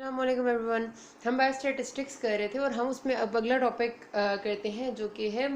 अस्सलामुअलैकुम एवरीवन। हम bio statistics कर रहे थे और हम उसमें अब अगला टॉपिक करते हैं जो कि है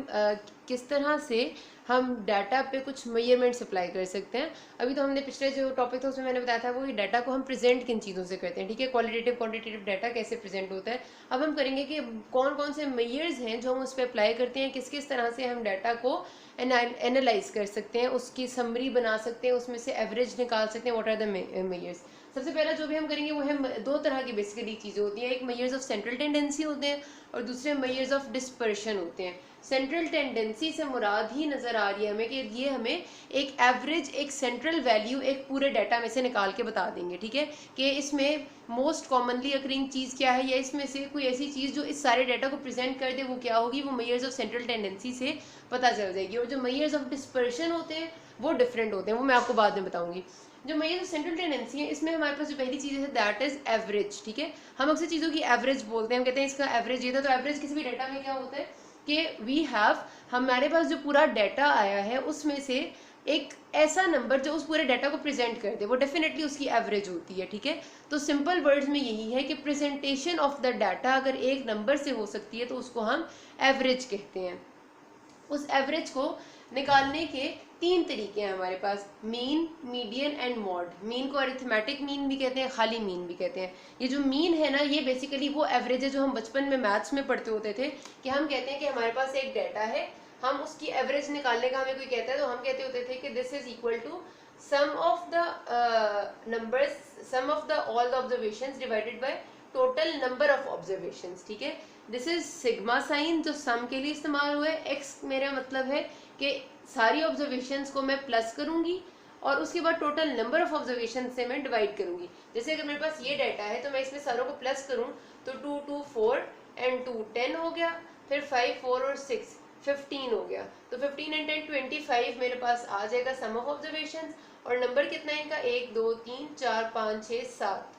किस तरह से हम डाटा पे कुछ मेजरमेंट्स अप्लाई कर सकते हैं। अभी तो हमने पिछले जो टॉपिक था उसमें मैंने बताया था वो ही डाटा को हम प्रेजेंट किन चीज़ों से करते हैं, ठीक है। क्वालिटेटिव क्वांटिटेटिव डाटा कैसे प्रेजेंट होता है। अब हम करेंगे कि कौन कौन से मेजर्स हैं जो हम उस पर अप्लाई करते हैं, किस किस तरह से हम डाटा को एनालाइज कर सकते हैं, उसकी समरी बना सकते हैं, उसमें से एवरेज निकाल सकते हैं। What are the measures. सबसे पहला जो भी हम करेंगे वो है दो तरह की बेसिकली चीज़ें होती हैं। एक मेजर्स ऑफ सेंट्रल टेंडेंसी होते हैं और दूसरे मेजर्स ऑफ डिस्पर्शन होते हैं। सेंट्रल टेंडेंसी से मुराद ही नज़र आ रही है हमें कि ये हमें एक एवरेज, एक सेंट्रल वैल्यू एक पूरे डाटा में से निकाल के बता देंगे, ठीक है। कि इसमें मोस्ट कॉमनली अकरिंग चीज़ क्या है या इसमें से कोई ऐसी चीज़ जो इस सारे डाटा को प्रेजेंट कर दे वो क्या होगी, वो मेजर्स ऑफ सेंट्रल टेंडेंसी से पता चल जाएगी। और जो मेजर्स ऑफ डिस्पर्शन होते हैं वो डिफरेंट होते हैं, वो मैं आपको बाद में बताऊंगी। जो मेजर सेंट्रल टेंडेंसी है इसमें हमारे पास जो पहली चीज़ है दैट इज एवरेज, ठीक है। हम अक्सर चीज़ों की एवरेज बोलते हैं, हम कहते हैं इसका एवरेज ये था। तो एवरेज किसी भी डाटा में क्या होता है कि वी हैव, हमारे पास जो पूरा डाटा आया है उसमें से एक ऐसा नंबर जो उस पूरे डाटा को प्रेजेंट कर दे वो डेफिनेटली उसकी एवरेज होती है, ठीक है। तो सिंपल वर्ड्स में यही है कि प्रेजेंटेशन ऑफ द डाटा अगर एक नंबर से हो सकती है तो उसको हम एवरेज कहते हैं। उस एवरेज को निकालने के तीन तरीके हैं हमारे पास, mean, median and mode. Mean को अरिथमेटिक मीन भी कहते हैं, खाली मीन भी कहते हैं। ये जो मीन है ना ये बेसिकली वो एवरेज है जो हम बचपन में मैथ्स में पढ़ते होते थे कि हम कहते हैं कि हमारे पास एक डाटा है, हम उसकी एवरेज निकालने का हमें कोई कहता है तो हम कहते होते थे कि this is equal to sum of the numbers, sum of the all the observations divided by total number of observations, ठीक है। दिस इज सिग्मा साइन जो सम के लिए इस्तेमाल हुआ है। एक्स मेरा मतलब है कि सारी ऑब्जर्वेशंस को मैं प्लस करूंगी और उसके बाद टोटल नंबर ऑफ ऑब्जर्वेशन से मैं डिवाइड करूंगी। जैसे अगर मेरे पास ये डाटा है तो मैं इसमें सारों को प्लस करूं तो 2 2 4 एंड 2 10 हो गया, फिर 5 4 और 6 15 हो गया। तो 15 एंड 10 25 मेरे पास आ जाएगा सम ऑफ ऑब्जर्वेशन। और नंबर कितना है इनका, 1 2 3 4 5 6 7,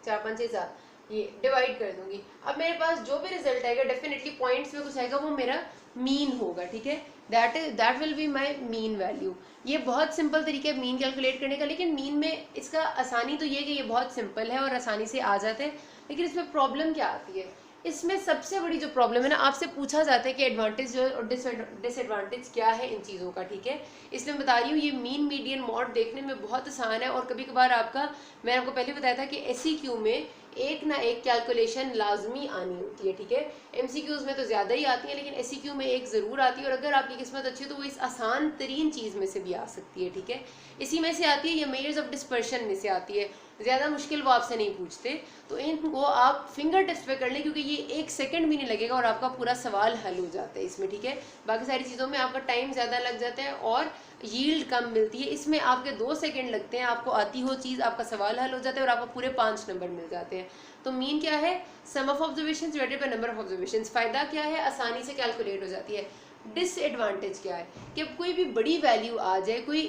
4 5 6 7, ये डिवाइड कर दूंगी। अब मेरे पास जो भी रिजल्ट आएगा डेफिनेटली पॉइंट्स में कुछ आएगा वो मेरा मीन होगा, ठीक है। That will be my mean value. ये बहुत सिंपल तरीका है मीन कैलकुलेट करने का, लेकिन मीन में इसका आसानी तो ये है कि ये बहुत सिंपल है और आसानी से आ जाता है। लेकिन इसमें प्रॉब्लम क्या आती है, इसमें सबसे बड़ी जो प्रॉब्लम है ना, आपसे पूछा जाता है कि एडवांटेज और डिसएडवांटेज क्या है इन चीज़ों का, ठीक है। इसलिए मैं बता रही हूँ ये मीन मीडियन मॉड देखने में बहुत आसान है और कभी कभार आपका, मैंने आपको पहले बताया था कि एसईक्यू में एक ना एक कैलकुलेशन लाजमी आनी होती है, ठीक है। एमसीक्यूज में तो ज़्यादा ही आती है लेकिन एसईक्यू में एक ज़रूर आती है और अगर आपकी किस्मत अच्छी है तो वो इस आसान तरीन चीज़ में से भी आ सकती है, ठीक है। इसी में से आती है, ये मेजर्स ऑफ डिस्पर्शन में से आती है। ज़्यादा मुश्किल वो आपसे नहीं पूछते तो इनको आप फिंगर टिप्स पे कर लें क्योंकि ये 1 सेकंड भी नहीं लगेगा और आपका पूरा सवाल हल हो जाता है इसमें, ठीक है। बाकी सारी चीज़ों में आपका टाइम ज़्यादा लग जाता है और यील्ड कम मिलती है। इसमें आपके 2 सेकंड लगते हैं, आपको आती हो चीज़, आपका सवाल हल हो जाता है और आपको पूरे 5 नंबर मिल जाते हैं। तो मीन क्या है, sum of observation divided by number of observation. फायदा क्या है, आसानी से कैलकुलेट हो जाती है। डिसएडवांटेज क्या है कि अब कोई भी बड़ी वैल्यू आ जाए, कोई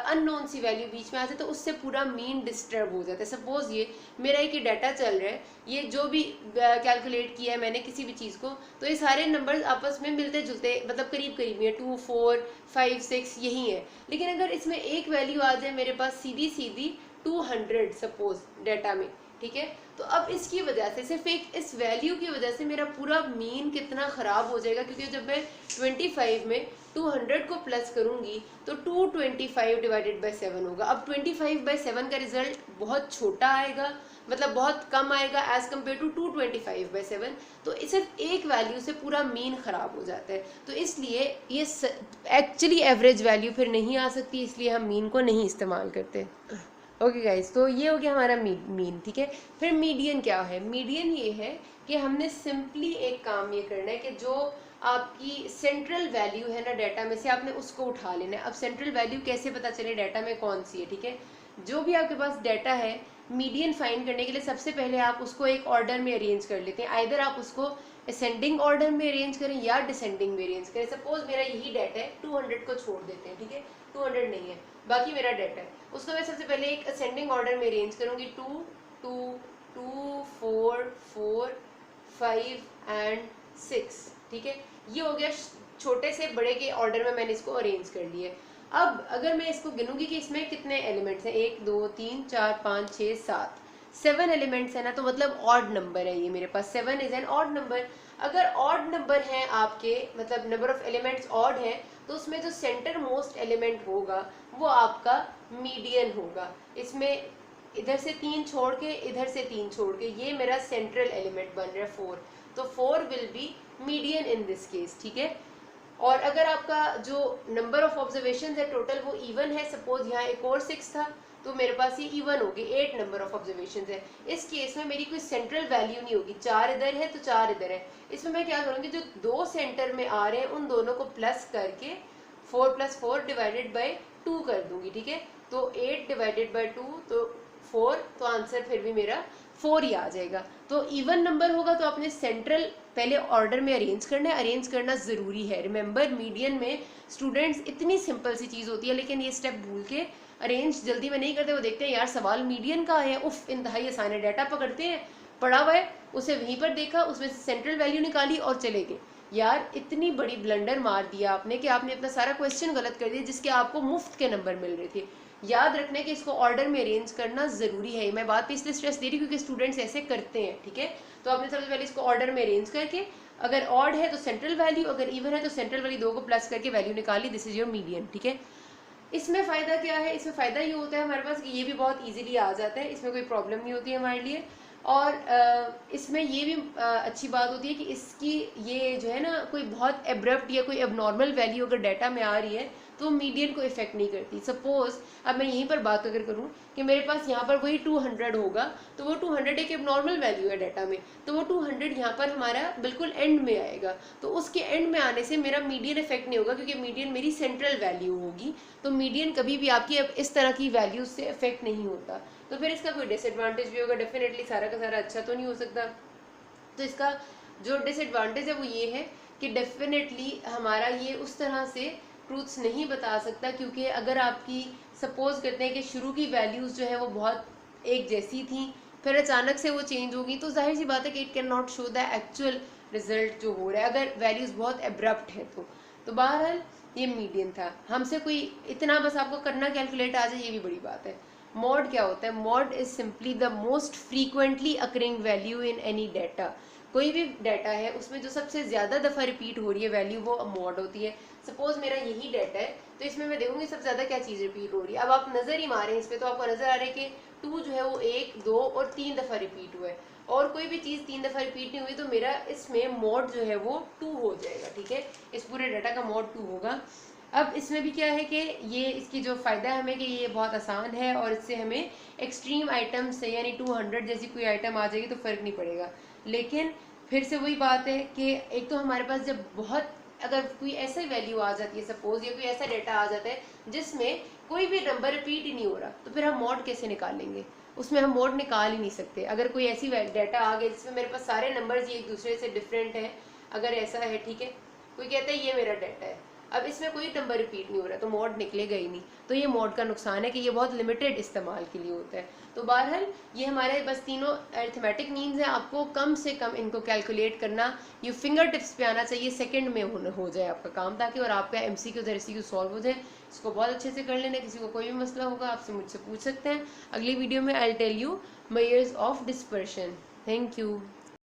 अननोन सी वैल्यू बीच में आ जाए तो उससे पूरा मीन डिस्टर्ब हो जाता है। सपोज ये मेरा एक डाटा चल रहा है, ये जो भी कैलकुलेट किया है मैंने किसी भी चीज़ को, तो ये सारे नंबर आपस में मिलते जुलते मतलब करीब करीब है, 2 4 5 6 यही है। लेकिन अगर इसमें एक वैल्यू आ जाए मेरे पास सीधी सीधी 200 सपोज डाटा में, ठीक है। तो अब इसकी वजह से, सिर्फ एक इस वैल्यू की वजह से मेरा पूरा मीन कितना ख़राब हो जाएगा, क्योंकि जब मैं 25 में 200 को प्लस करूंगी तो 225 डिवाइडेड बाय 7 होगा। अब 25/7 का रिजल्ट बहुत छोटा आएगा, मतलब बहुत कम आएगा एज कम्पेयर टू 225/7। तो सिर्फ एक वैल्यू से पूरा मीन ख़राब हो जाता है। तो इसलिए ये एक्चुअली एवरेज वैल्यू फिर नहीं आ सकती, इसलिए हम मीन को नहीं इस्तेमाल करते। ओके गाइस, तो ये हो गया हमारा मीन, ठीक है। फिर मीडियन क्या है, मीडियन ये है कि हमने सिंपली एक काम ये करना है कि जो आपकी सेंट्रल वैल्यू है ना डाटा में से, आपने उसको उठा लेना है। अब सेंट्रल वैल्यू कैसे पता चले डाटा में कौन सी है, ठीक है। जो भी आपके पास डाटा है, मीडियन फाइंड करने के लिए सबसे पहले आप उसको एक ऑर्डर में अरेंज कर लेते हैं। आइदर आप उसको असेंडिंग ऑर्डर में अरेंज करें या डिसेंडिंग में अरेंज करें। सपोज मेरा यही डाटा है, 200 को छोड़ देते हैं, ठीक है, 200 नहीं है, बाकी मेरा डाटा है, उसको मैं सबसे पहले एक असेंडिंग ऑर्डर में अरेंज करूंगी, 2 2 2 4 4 5 एंड 6, ठीक है। ये हो गया छोटे से बड़े के ऑर्डर में मैंने इसको अरेंज कर लिया। अब अगर मैं इसको गिनूंगी कि इसमें कितने एलिमेंट्स हैं, 1 2 3 4 5 6 7, 7 एलिमेंट्स है ना, तो मतलब ऑड नंबर है ये मेरे पास, 7 इज एन ऑड नंबर। अगर ऑड नंबर है आपके, मतलब नंबर ऑफ एलिमेंट्स ऑड है, तो उसमें जो सेंटर मोस्ट एलिमेंट होगा वो आपका मीडियन होगा। इसमें इधर से 3 छोड़ के, इधर से 3 छोड़ के, ये मेरा सेंट्रल एलिमेंट बन रहा है 4, तो 4 will be median in this case, ठीक है। और अगर आपका जो नंबर ऑफ ऑब्जर्वेशन है टोटल वो इवन है, सपोज यहाँ एक और 6 था, तो मेरे पास ये इवन होगी, 8 नंबर ऑफ ऑब्जर्वेशन है। इस केस में मेरी कोई सेंट्रल वैल्यू नहीं होगी, 4 इधर है तो 4 इधर है। इसमें मैं क्या करूँगी, जो 2 सेंटर में आ रहे हैं उन दोनों को प्लस करके 4 + 4 डिवाइडेड बाई 2 कर दूंगी, ठीक है। तो 8 डिवाइडेड बाई 2 तो 4, तो आंसर फिर भी मेरा 4 ही आ जाएगा। तो इवन नंबर होगा तो आपने सेंट्रल पहले ऑर्डर में अरेंज करना है, अरेंज करना ज़रूरी है। रिमेंबर मीडियन में स्टूडेंट्स, इतनी सिंपल सी चीज़ होती है लेकिन ये स्टेप भूल के अरेंज जल्दी में नहीं करते। वो देखते हैं यार सवाल मीडियन का है, उफ इंतहाई आसान है, डाटा पकड़ते हैं, पढ़ा हुआ है, उसे वहीं पर देखा, उसमें से सेंट्रल वैल्यू निकाली और चले गए। यार इतनी बड़ी ब्लंडर मार दिया आपने कि आपने अपना सारा क्वेश्चन गलत कर दिया जिसके आपको मुफ्त के नंबर मिल रहे थे। याद रखने कि इसको ऑर्डर में अरेंज करना ज़रूरी है। मैं बात पे इसलिए स्ट्रेस दे रही हूँ क्योंकि स्टूडेंट्स ऐसे करते हैं, ठीक है। तो आपने सबसे पहले इसको ऑर्डर में अरेंज करके, अगर ऑड है तो सेंट्रल वैल्यू, अगर इवन है तो सेंट्रल वाली 2 को प्लस करके वैल्यू निकाली, दिस इज योर मीडियन, ठीक है। इसमें फ़ायदा क्या है, इसमें फ़ायदा ये होता है हमारे पास कि ये भी बहुत इजीली आ जाता है, इसमें कोई प्रॉब्लम नहीं होती है हमारे लिए। और इसमें ये भी अच्छी बात होती है कि इसकी ये जो है ना, कोई बहुत एब्रप्ट या कोई एबनॉर्मल वैल्यू अगर डाटा में आ रही है तो मीडियन को इफेक्ट नहीं करती। सपोज अब मैं यहीं पर बात अगर करूँ कि मेरे पास यहाँ पर वही 200 होगा, तो वो 200 एक एबनॉर्मल वैल्यू है डाटा में, तो वो 200 यहाँ पर हमारा बिल्कुल एंड में आएगा। तो उसके एंड में आने से मेरा मीडियन इफेक्ट नहीं होगा क्योंकि मीडियन मेरी सेंट्रल वैल्यू होगी। तो मीडियन कभी भी आपकी इस तरह की वैल्यूज से इफेक्ट नहीं होता। तो फिर इसका कोई डिसएडवांटेज भी होगा, डेफिनेटली सारा का सारा अच्छा तो नहीं हो सकता। तो इसका जो डिसएडवांटेज है वो ये है कि डेफिनेटली हमारा ये उस तरह से ट्रूथ्स नहीं बता सकता, क्योंकि अगर आपकी सपोज करते हैं कि शुरू की वैल्यूज़ जो है वो बहुत एक जैसी थी, फिर अचानक से वो चेंज होगी, तो जाहिर सी बात है कि it can not show the actual result जो हो रहा है अगर वैल्यूज़ बहुत एब्रप्ट है तो बहरहाल ये मीडियन था। हमसे कोई इतना बस आपको करना कैलकुलेट आ जाए, ये भी बड़ी बात है। मॉड क्या होता है, mod is simply the most frequently occurring value in any data. कोई भी डाटा है उसमें जो सबसे ज़्यादा दफ़ा रिपीट हो रही है वैल्यू वो मॉड होती है। सपोज मेरा यही डाटा है तो इसमें मैं देखूंगी सबसे ज़्यादा क्या चीज़ रिपीट हो रही है। अब आप नज़र ही मारें इस पर तो आपको नज़र आ रहा है कि 2 जो है वो 1, 2 और 3 दफ़ा रिपीट हुआ है, और कोई भी चीज़ 3 दफ़ा रिपीट नहीं हुई तो मेरा इसमें मॉड जो है वो 2 हो जाएगा, ठीक है। इस पूरे डाटा का मॉड 2 होगा। अब इसमें भी क्या है कि ये इसकी जो फ़ायदा है हमें कि ये बहुत आसान है और इससे हमें एक्सट्रीम आइटम से यानी 200 जैसी कोई आइटम आ जाएगी तो फ़र्क नहीं पड़ेगा। लेकिन फिर से वही बात है कि एक तो हमारे पास जब बहुत अगर कोई ऐसा वैल्यू आ जाती है सपोज, या कोई ऐसा डाटा आ जाता है जिसमें कोई भी नंबर रिपीट ही नहीं हो रहा, तो फिर हम मॉड कैसे निकालेंगे, उसमें हम मॉड निकाल ही नहीं सकते। अगर कोई ऐसी डाटा आ गया जिसमें मेरे पास सारे नंबर्स एक दूसरे से डिफरेंट हैं, अगर ऐसा है, ठीक है, कोई कहता है ये मेरा डाटा है, अब इसमें कोई नंबर रिपीट नहीं हो रहा तो मॉड निकलेगा ही नहीं। तो ये मॉड का नुकसान है कि ये बहुत लिमिटेड इस्तेमाल के लिए होता है। तो बहरहाल ये हमारे बस तीनों अरिथमेटिक मीन्स हैं, आपको कम से कम इनको कैलकुलेट करना ये फिंगर टिप्स पे आना चाहिए, सेकंड में हो जाए आपका काम, ताकि और आपका MCQ और RCQ सॉल्व हो जाए। इसको बहुत अच्छे से कर लेना। किसी को कोई भी मसला होगा आपसे मुझसे पूछ सकते हैं। अगली वीडियो में I tell you measures of dispersion. Thank you.